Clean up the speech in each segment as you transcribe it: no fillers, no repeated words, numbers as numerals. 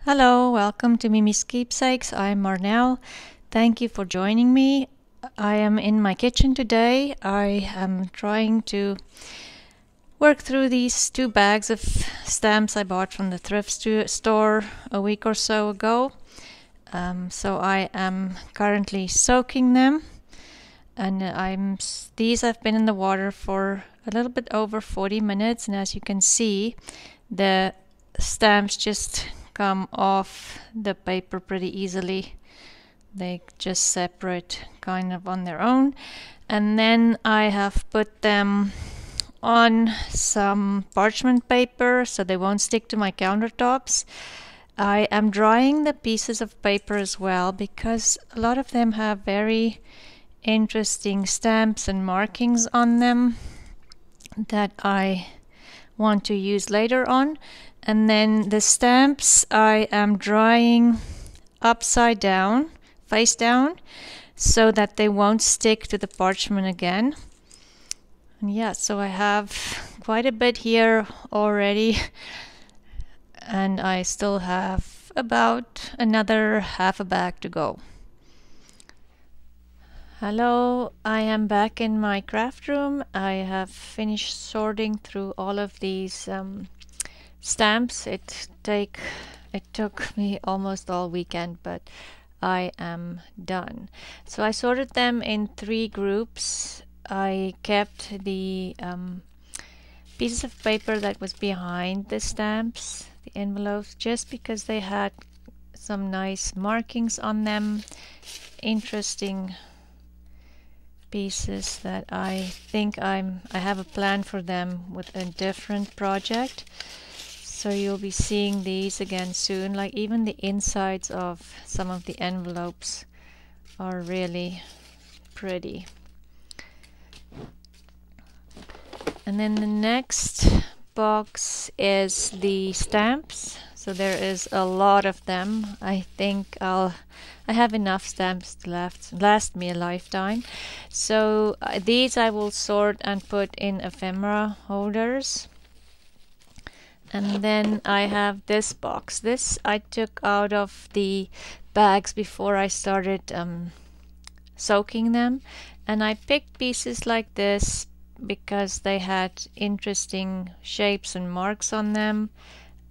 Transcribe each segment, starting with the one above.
Hello, welcome to Miemie's Keepsakes. I'm Marnell. Thank you for joining me. I am in my kitchen today. I am trying to work through these 2 bags of stamps I bought from the thrift store a week or so ago. So I am currently soaking them, and these have been in the water for a little bit over 40 minutes, and as you can see, the stamps just come off the paper pretty easily. They just separate kind of on their own. And then I have put them on some parchment paper so they won't stick to my countertops. I am drying the pieces of paper as well because a lot of them have very interesting stamps and markings on them that I want to use later on. And then the stamps I am drying upside down, face down, so that they won't stick to the parchment again. And yeah, so I have quite a bit here already, and I still have about another half a bag to go. Hello, I am back in my craft room. I have finished sorting through all of these stamps. It took me almost all weekend, but I am done. So I sorted them in 3 groups. I kept the pieces of paper that was behind the stamps, the envelopes, just because they had some nice markings on them, interesting pieces that I think I have a plan for them with a different project. So you'll be seeing these again soon. Like even the insides of some of the envelopes are really pretty. And then the next box is the stamps. So there is a lot of them. I think I have enough stamps to last me a lifetime. So these I will sort and put in ephemera holders. And then I have this box. This I took out of the bags before I started soaking them. And I picked pieces like this because they had interesting shapes and marks on them.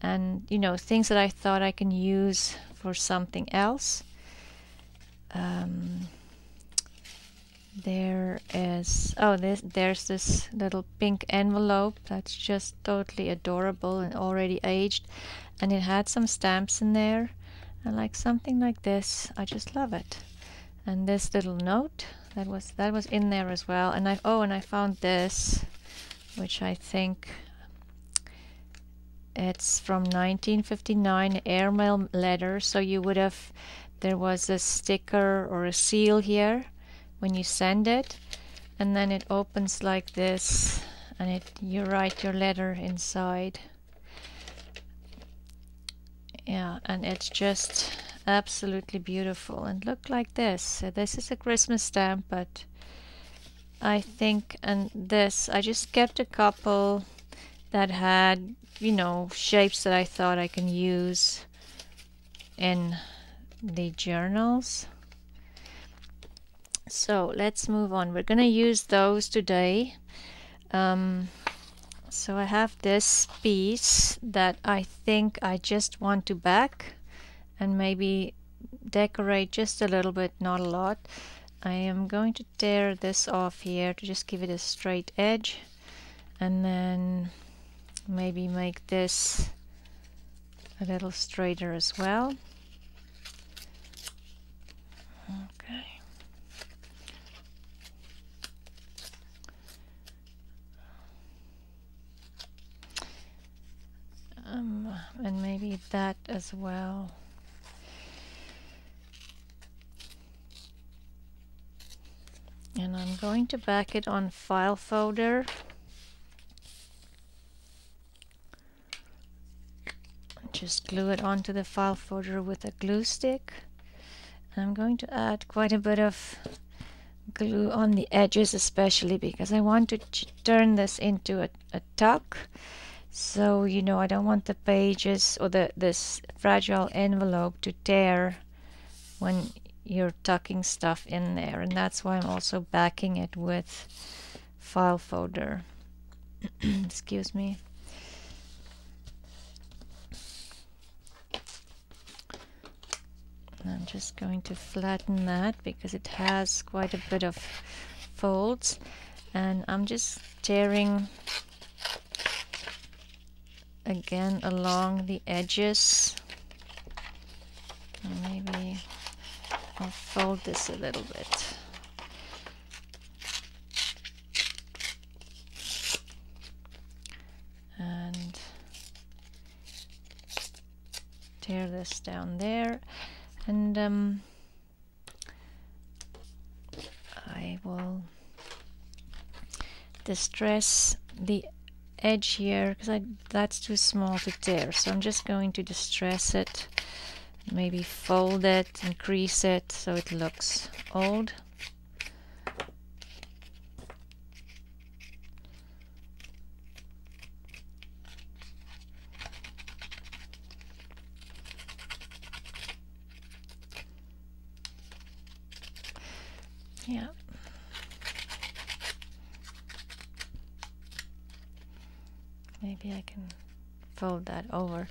And, you know, things that I thought I can use for something else. There's this little pink envelope that's just totally adorable and already aged, and it had some stamps in there, and like something like this, I just love it. And this little note that was in there as well. And I found this, which I think it's from 1959, airmail letter. So there was a sticker or a seal here when you send it, and then it opens like this, and you write your letter inside. Yeah, and it's just absolutely beautiful and look like this. So this is a Christmas stamp, but I think, and this, I just kept a couple that had, you know, shapes that I thought I can use in the journals. So let's move on. We're gonna use those today. So I have this piece that I think I just want to back and maybe decorate just a little bit, not a lot. I am going to tear this off here to just give it a straight edge, and then maybe make this a little straighter as well. Okay. And maybe that as well. And I'm going to back it on file folder. Just glue it onto the file folder with a glue stick. And I'm going to add quite a bit of glue on the edges, especially because I want to turn this into a tuck. So, you know, I don't want the pages or this fragile envelope to tear when you're tucking stuff in there, and that's why I'm also backing it with file folder. Excuse me. I'm just going to flatten that because it has quite a bit of folds, and I'm just tearing again along the edges. Maybe I'll fold this a little bit. And tear this down there. And I will distress the edge here because that's too small to tear. So I'm just going to distress it, maybe fold it and crease it so it looks old. Yeah. Maybe I can fold that over.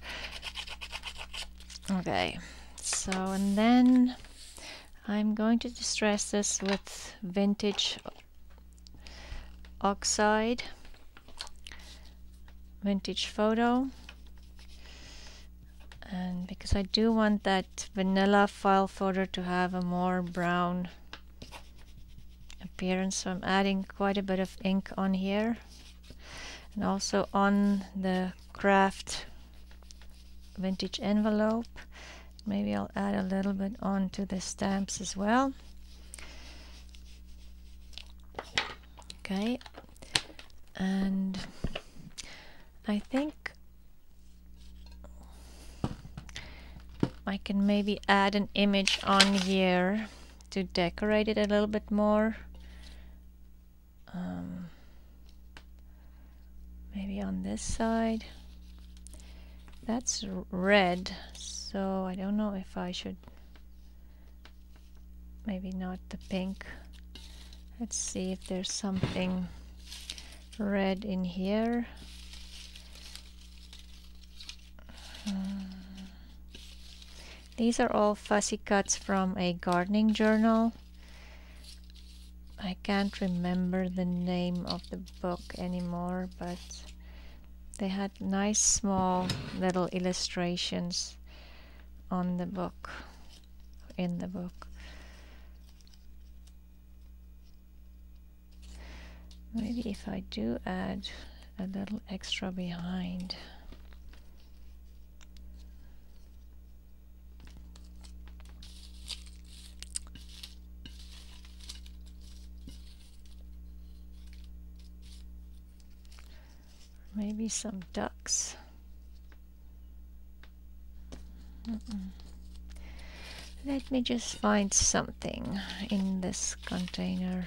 Okay, so and then I'm going to distress this with vintage oxide, vintage photo, and because I do want that vanilla file folder to have a more brown appearance, so I'm adding quite a bit of ink on here, and also on the craft vintage envelope. Maybe I'll add a little bit onto the stamps as well. Okay, and I think I can maybe add an image on here to decorate it a little bit more. Maybe on this side. That's red, so I don't know if I should, maybe not the pink. Let's see if there's something red in here. These are all fussy cuts from a gardening journal. I can't remember the name of the book anymore, but they had nice small little illustrations on the book, in the book. Maybe if I do add a little extra behind. Maybe some ducks. Let me just find something in this container.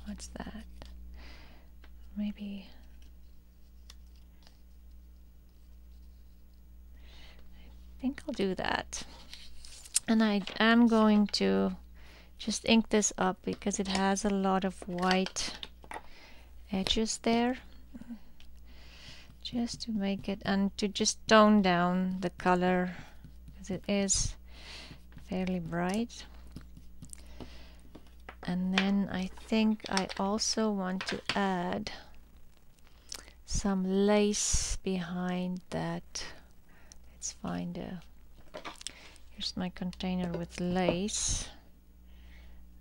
What's that? Maybe I think I'll do that. And I am going to just ink this up because it has a lot of white edges there, just to make it, and to just tone down the color because it is fairly bright. And then I think I also want to add some lace behind that. Let's find a, here's my container with lace.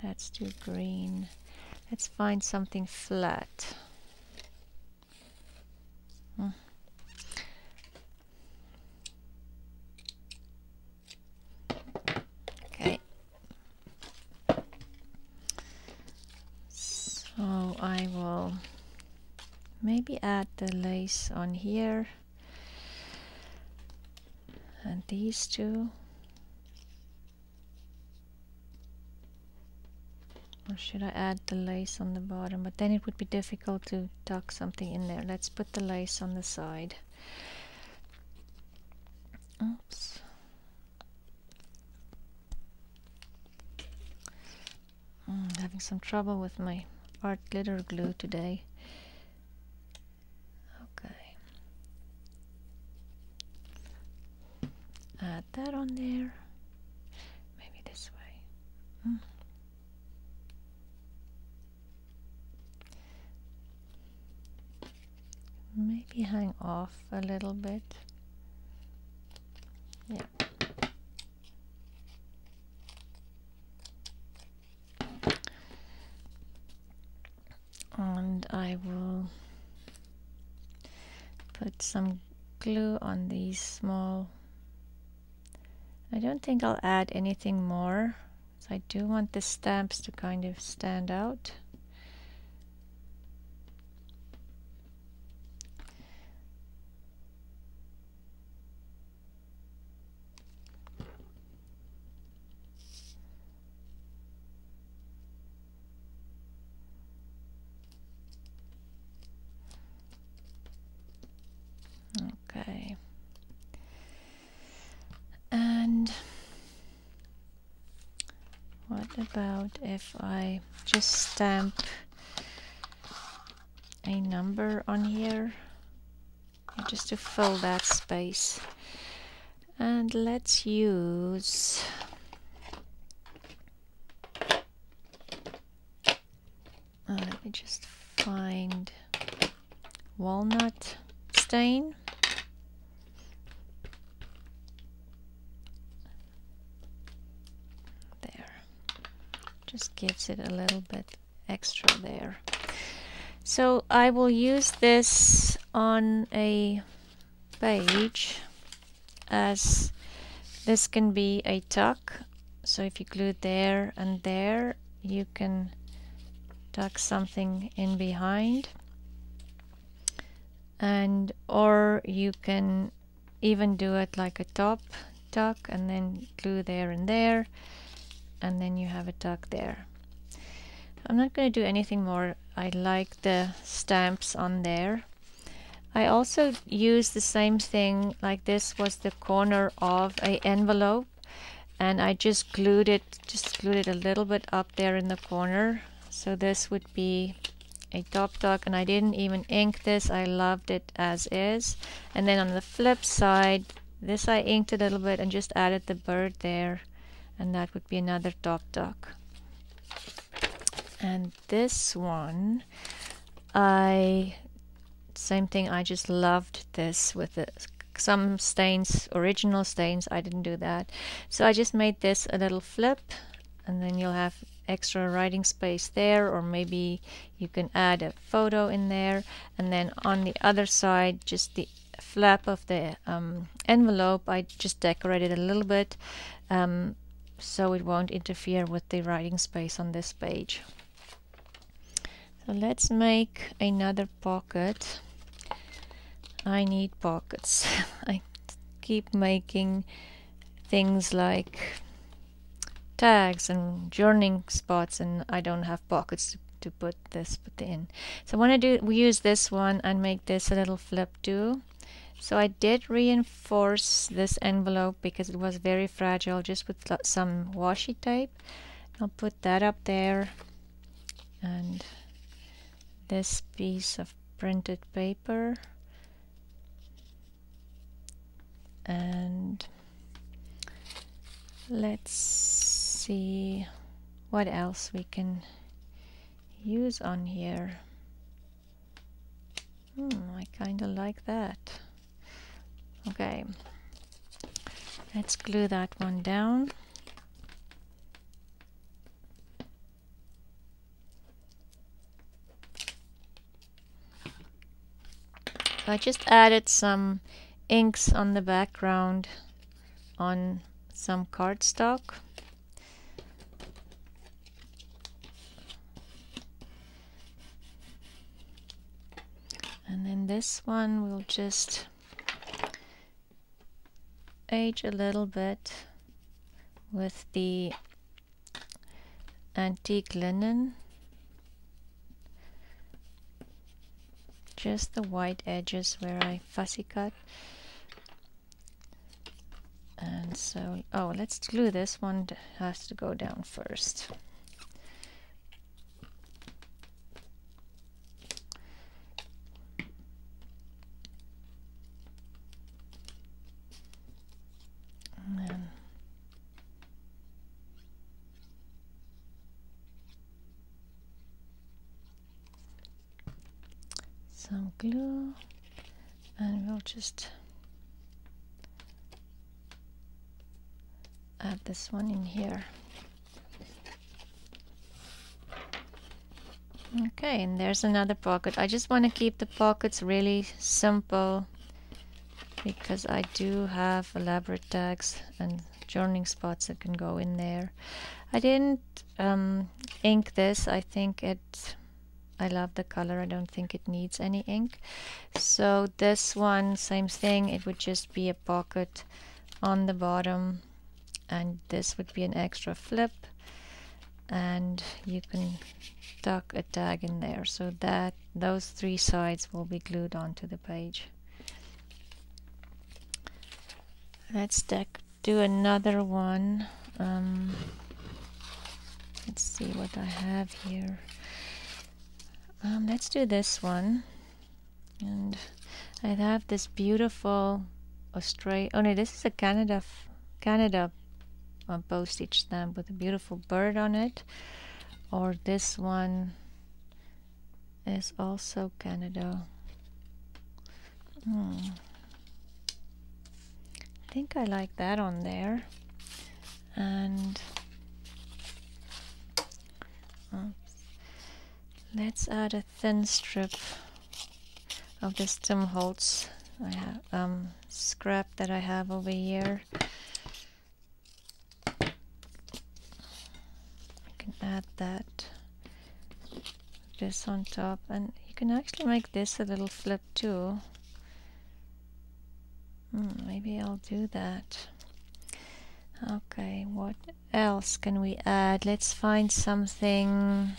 That's too green. Let's find something flat. Okay. So I will maybe add the lace on here and these two. Or should I add the lace on the bottom? But then it would be difficult to tuck something in there. Let's put the lace on the side. Oops. Having some trouble with my art glitter glue today. Okay. Add that on there. Maybe this way. Maybe hang off a little bit. Yeah. And I will put some glue on these small. I don't think I'll add anything more. So I do want the stamps to kind of stand out. Okay. And what about if I just stamp a number on here, just to fill that space? And let's use let me just find walnut stain. There. Just gives it a little bit extra there. So I will use this on a page, as this can be a tuck. So if you glue there and there, you can tuck something in behind, and or you can even do it like a top tuck and then glue there and there, and then you have a tuck there. I'm not going to do anything more. I like the stamps on there. I also use the same thing, like this was the corner of an envelope, and I just glued it a little bit up there in the corner. So this would be a top tuck, and I didn't even ink this. I loved it as is. And then on the flip side, this I inked a little bit and just added the bird there, and that would be another top tuck. And this one, same thing, I just loved this with some stains, original stains. I didn't do that. So I just made this a little flip, and then you'll have extra writing space there, or maybe you can add a photo in there. And then on the other side, just the flap of the envelope, I just decorated a little bit so it won't interfere with the writing space on this page. So let's make another pocket. I need pockets. I keep making things like tags and journaling spots, and I don't have pockets to put in. So I want to use this one and make this a little flip too. So I did reinforce this envelope because it was very fragile, just with some washi tape. I'll put that up there, and this piece of printed paper, and let's see what else we can use on here. I kind of like that. Okay, let's glue that one down. I just added some inks on the background on some cardstock. And then this one will just age a little bit with the antique linen. Just the white edges where I fussy cut. And so, oh, let's glue this one. Has to go down first. And then some glue, and we'll just add this one in here. Okay, and there's another pocket. I just want to keep the pockets really simple because I do have elaborate tags and journaling spots that can go in there. I didn't ink this. I love the color. I don't think it needs any ink. So this one, same thing. It would just be a pocket on the bottom, and this would be an extra flip, and you can tuck a tag in there so that those three sides will be glued onto the page. Let's do another one. Let's see what I have here. Let's do this one, and I have this beautiful Australia. Oh no, this is a Canada postage stamp with a beautiful bird on it. Or this one is also Canada. I think I like that on there. And let's add a thin strip of this Tim Holtz I have scrap that I have over here. I can add that, this on top, and you can actually make this a little flip too. Maybe I'll do that. Okay, what else can we add? Let's find something.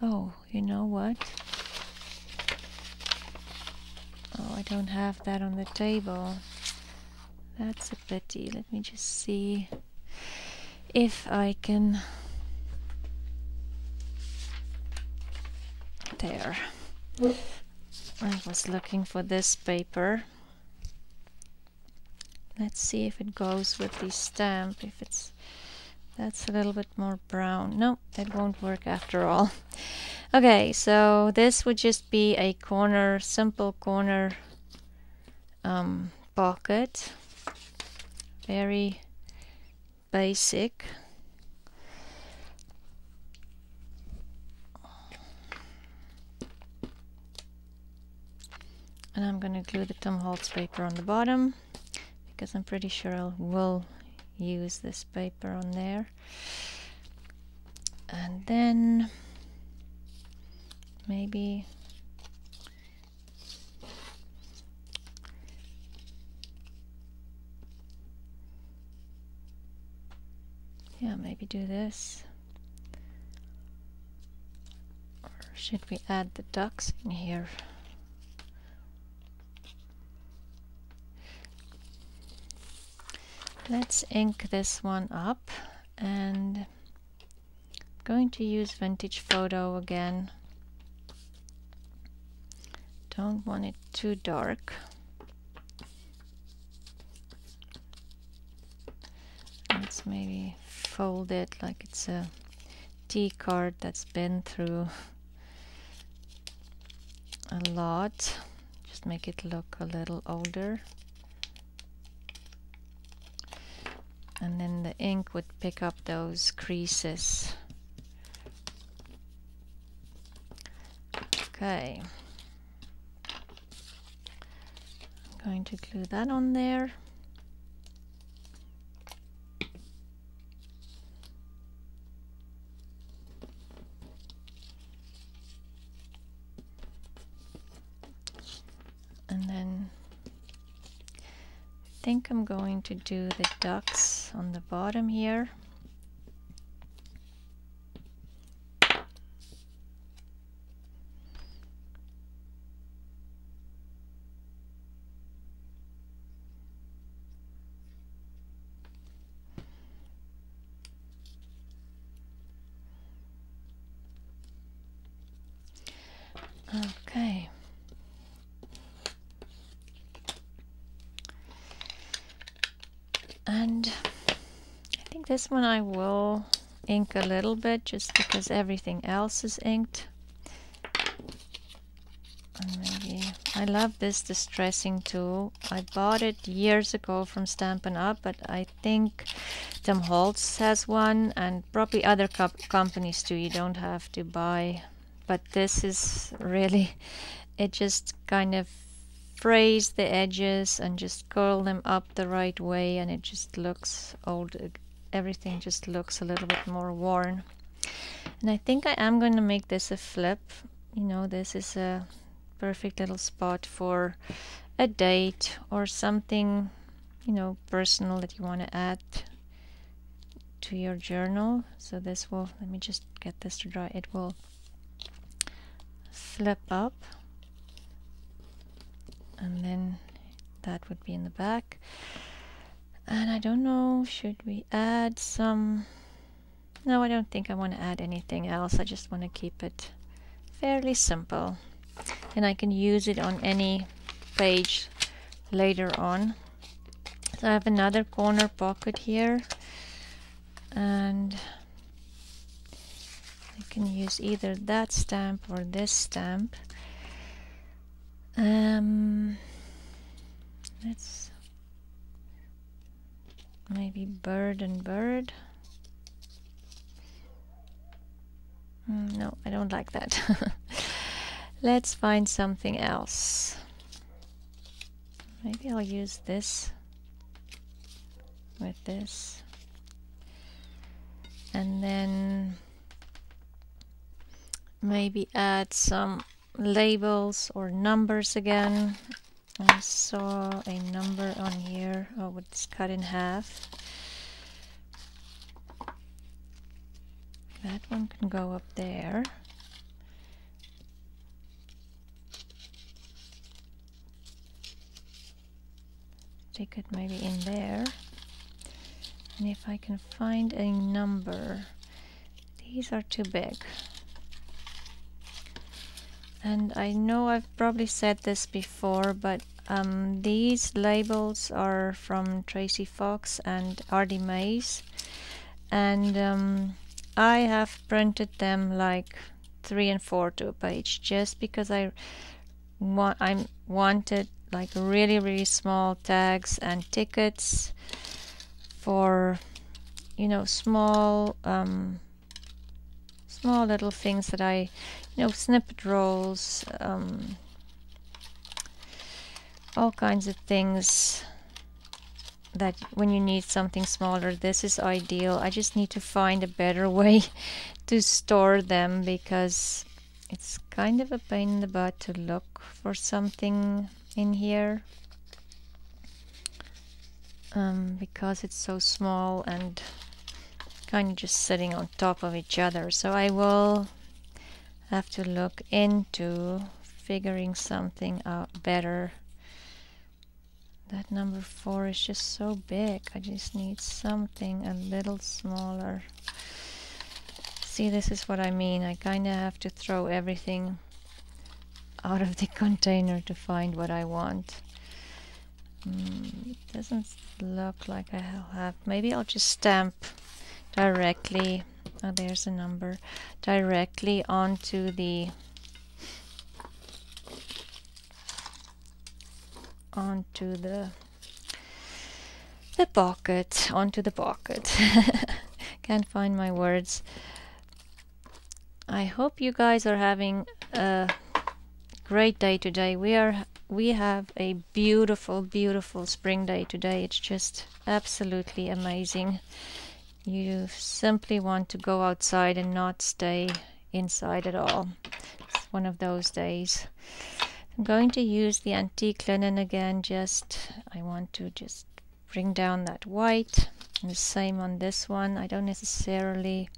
Oh, you know what? Oh, I don't have that on the table. That's a pity. Let me just see if I can. There. I was looking for this paper. Let's see if it goes with the stamp. If that's a little bit more brown. No, that won't work after all. Okay, so this would just be a corner, simple corner pocket. Very basic. And I'm going to glue the Tim Holtz paper on the bottom because I'm pretty sure I will use this paper on there. And then maybe maybe do this. Or should we add the ducks in here? Let's ink this one up, and I'm going to use Vintage Photo again. Don't want it too dark. Let's maybe fold it like it's a tea card that's been through a lot. Just make it look a little older. And then the ink would pick up those creases. Okay. I'm going to glue that on there. And then I think I'm going to do the ducks on the bottom here. Okay. And I think this one I will ink a little bit just because everything else is inked. And maybe I love this distressing tool. I bought it years ago from Stampin' Up, but I think Tom Holtz has one, and probably other companies too. You don't have to buy, but this is really, it just kind of frays the edges and just curl them up the right way, and it just looks old. Everything just looks a little bit more worn. And I think I am going to make this a flip. You know, this is a perfect little spot for a date or something, you know, personal that you want to add to your journal. So this will, let me just get this to dry. It will flip up, and then that would be in the back. And I don't know, should we add some? No, I don't think I want to add anything else. I just want to keep it fairly simple, and I can use it on any page later on. So I have another corner pocket here, and I can use either that stamp or this stamp. Let's maybe bird and bird. No, I don't like that. Let's find something else. Maybe I'll use this with this, and then maybe add some labels or numbers again. I saw a number on here. Oh, it's cut in half. That one can go up there. Stick it maybe in there. And if I can find a number, these are too big. And I know I've probably said this before, but these labels are from Tracy Fox and R.D. Mays, and I have printed them like 3 and 4 to a page, just because I wanted like really small tags and tickets for, you know, small little things that I, you know, snippet rolls, all kinds of things that when you need something smaller, this is ideal. I just need to find a better way to store them, because it's kind of a pain in the butt to look for something in here, because it's so small and kind of just sitting on top of each other. So I will have to look into figuring something out better. That number 4 is just so big. I just need something a little smaller. See, this is what I mean. I kind of have to throw everything out of the container to find what I want. It doesn't look like I'll have. Maybe I'll just stamp directly. Oh, there's a number. Directly onto the pocket, onto the pocket. Can't find my words. I hope you guys are having a great day today. We have a beautiful spring day today. It's just absolutely amazing. You simply want to go outside and not stay inside at all. It's one of those days. I'm going to use the antique linen again. I want to just bring down that white, and the same on this one. I don't necessarily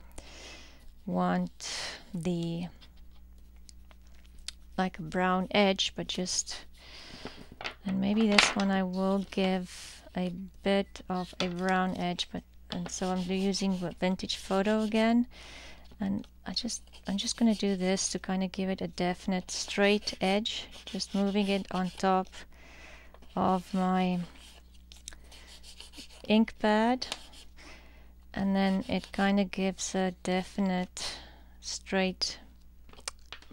want the like a brown edge, but just, and maybe this one I will give a bit of a brown edge, but, and so I'm using Vintage Photo again, And I'm just going to do this to kind of give it a definite straight edge, just moving it on top of my ink pad, and then it kind of gives a definite straight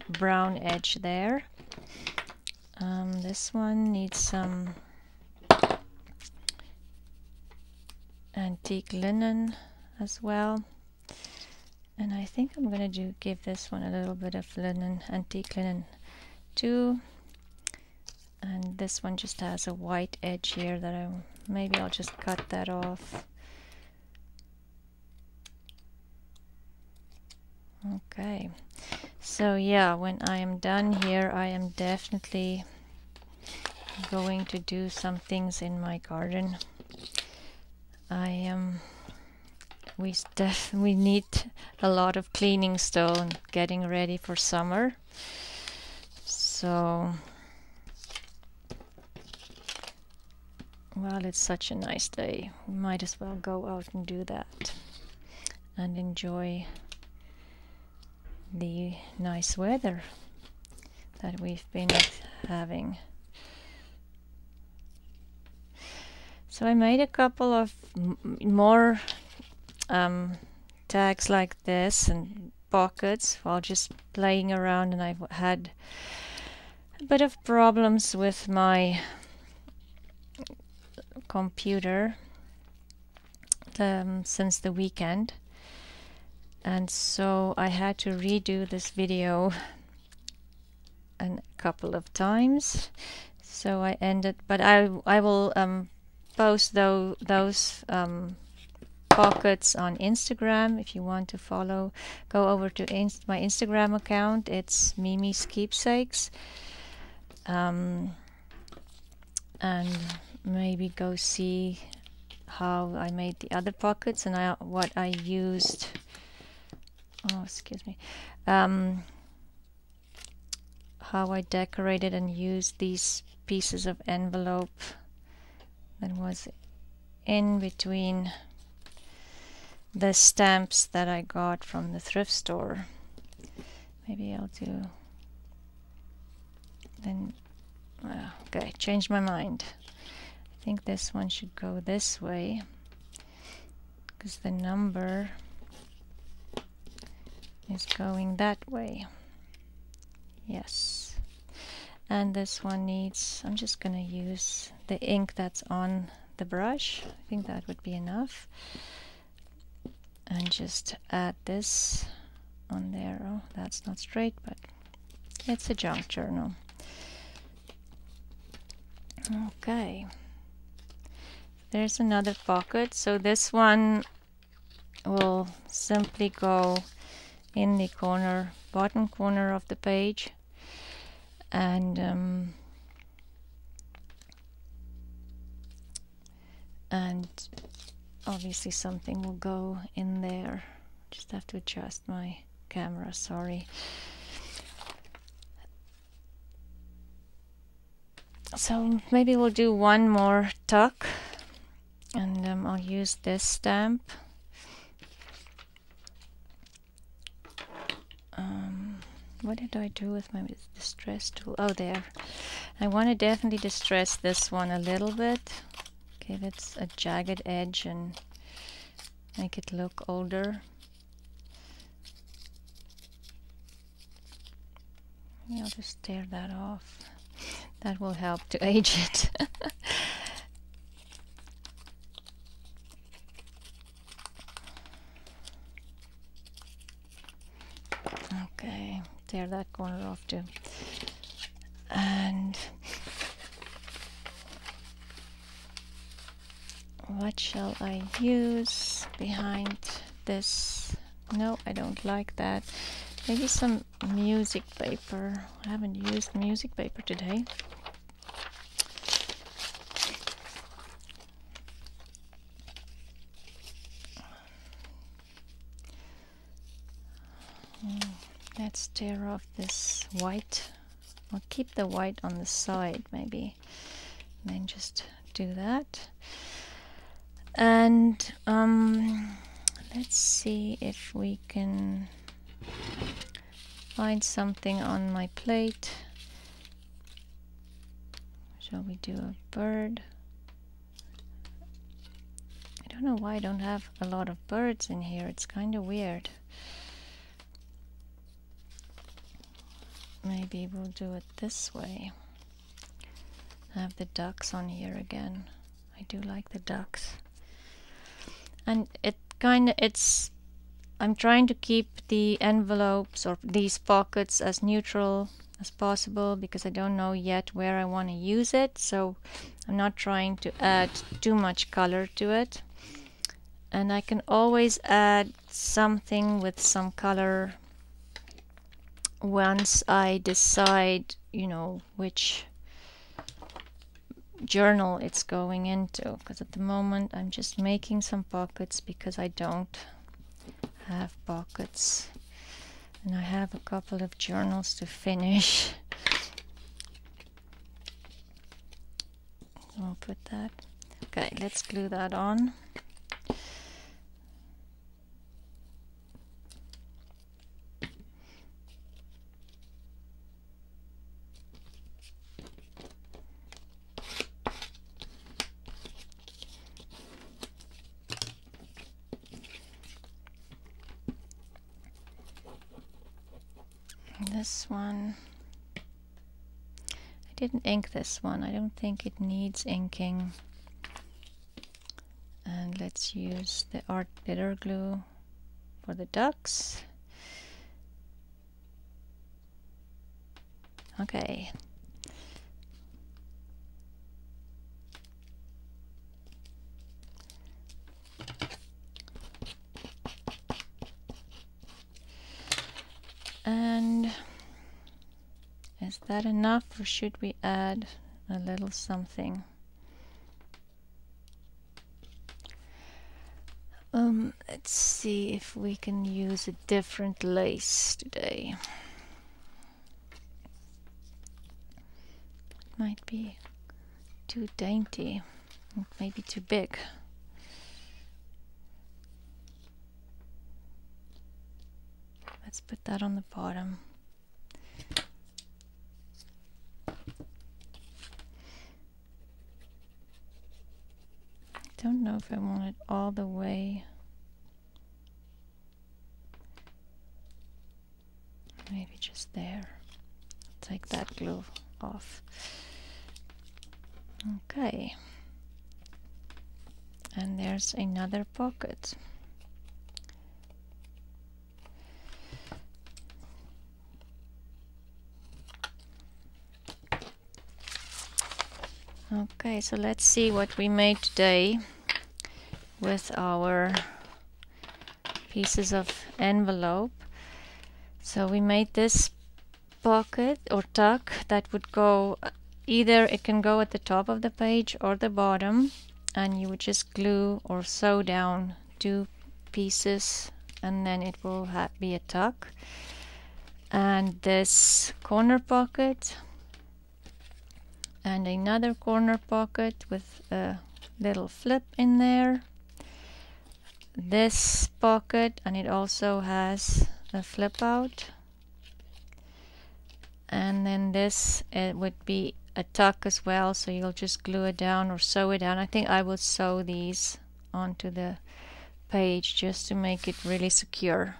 brown edge there. This one needs some antique linen as well, and I think I'm going to give this one a little bit of linen, antique linen too. And this one just has a white edge here that maybe I'll just cut that off. Okay, so yeah, when I am done here, I am definitely going to do some things in my garden. We need a lot of cleaning still and getting ready for summer. So, well, it's such a nice day. We might as well go out and do that and enjoy the nice weather that we've been having. So I made a couple of more tags like this and pockets while just playing around, and I've had a bit of problems with my computer since the weekend, and so I had to redo this video a couple of times. So I ended, but I will post those pockets on Instagram. If you want to follow, go over to my Instagram account. It's Miemie's Keepsakes, and maybe go see how I made the other pockets and what I used. Oh, excuse me. How I decorated and used these pieces of envelope that was in between the stamps that I got from the thrift store. Maybe I'll do then. Okay, change my mind. I think this one should go this way because the number is going that way. Yes. And this one needs, I'm just going to use the ink that's on the brush. I think that would be enough. And just add this on there. Oh, that's not straight, but it's a junk journal. Okay. There's another pocket. So this one will simply go in the corner, bottom corner of the page, and obviously something will go in there. Just have to adjust my camera, sorry. So maybe we'll do one more tuck, and I'll use this stamp. What did I do with my distress tool? Oh, there. I want to definitely distress this one a little bit. Give it a jagged edge and make it look older. Maybe I'll just tear that off. That will help to age it. Okay, tear that corner off too. And what shall I use behind this? No, I don't like that. Maybe some music paper. I haven't used music paper today. Let's tear off this white. I'll keep the white on the side maybe, and then just do that. And let's see if we can find something on my plate. Shall we do a bird? I don't know why I don't have a lot of birds in here. It's kind of weird. Maybe we'll do it this way. Have the ducks on here again. I do like the ducks. And I'm trying to keep the envelopes or these pockets as neutral as possible because I don't know yet where I want to use it, so I'm not trying to add too much color to it. And I can always add something with some color once I decide, you know, which journal it's going into, because at the moment I'm just making some pockets because I don't have pockets and I have a couple of journals to finish. I'll put that. Okay, let's glue that on. This one, I didn't ink this one. I don't think it needs inking. And let's use the art glitter glue for the ducks. Okay. And is that enough, or should we add a little something? Let's see if we can use a different lace today. It might be too dainty, maybe too big. Let's put that on the bottom. I don't know if I want it all the way. Maybe just there. Take that glue off. Okay. And there's another pocket. Okay, so let's see what we made today with our pieces of envelope. So we made this pocket or tuck that would go, either it can go at the top of the page or the bottom, and you would just glue or sew down 2 pieces and then it will be a tuck. And this corner pocket and another corner pocket with a little flip in there. This pocket, and it also has a flip out. And then this, it would be a tuck as well, so you'll just glue it down or sew it down. I think I will sew these onto the page just to make it really secure.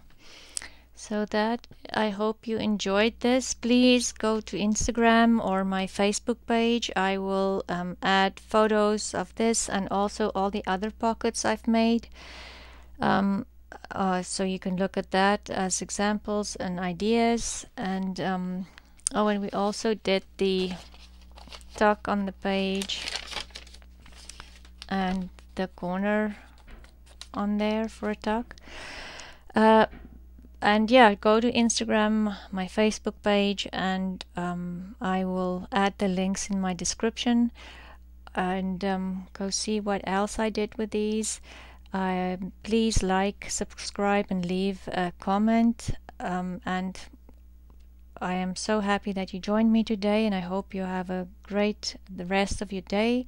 So that, I hope you enjoyed this. Please go to Instagram or my Facebook page. I will add photos of this and also all the other pockets I've made. So you can look at that as examples and ideas. And oh, and we also did the tuck on the page and the corner on there for a tuck. And yeah, go to Instagram, my Facebook page, and I will add the links in my description. And go see what else I did with these. Please like, subscribe, and leave a comment. And I am so happy that you joined me today, and I hope you have a great the rest of your day.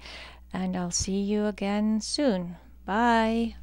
And I'll see you again soon. Bye.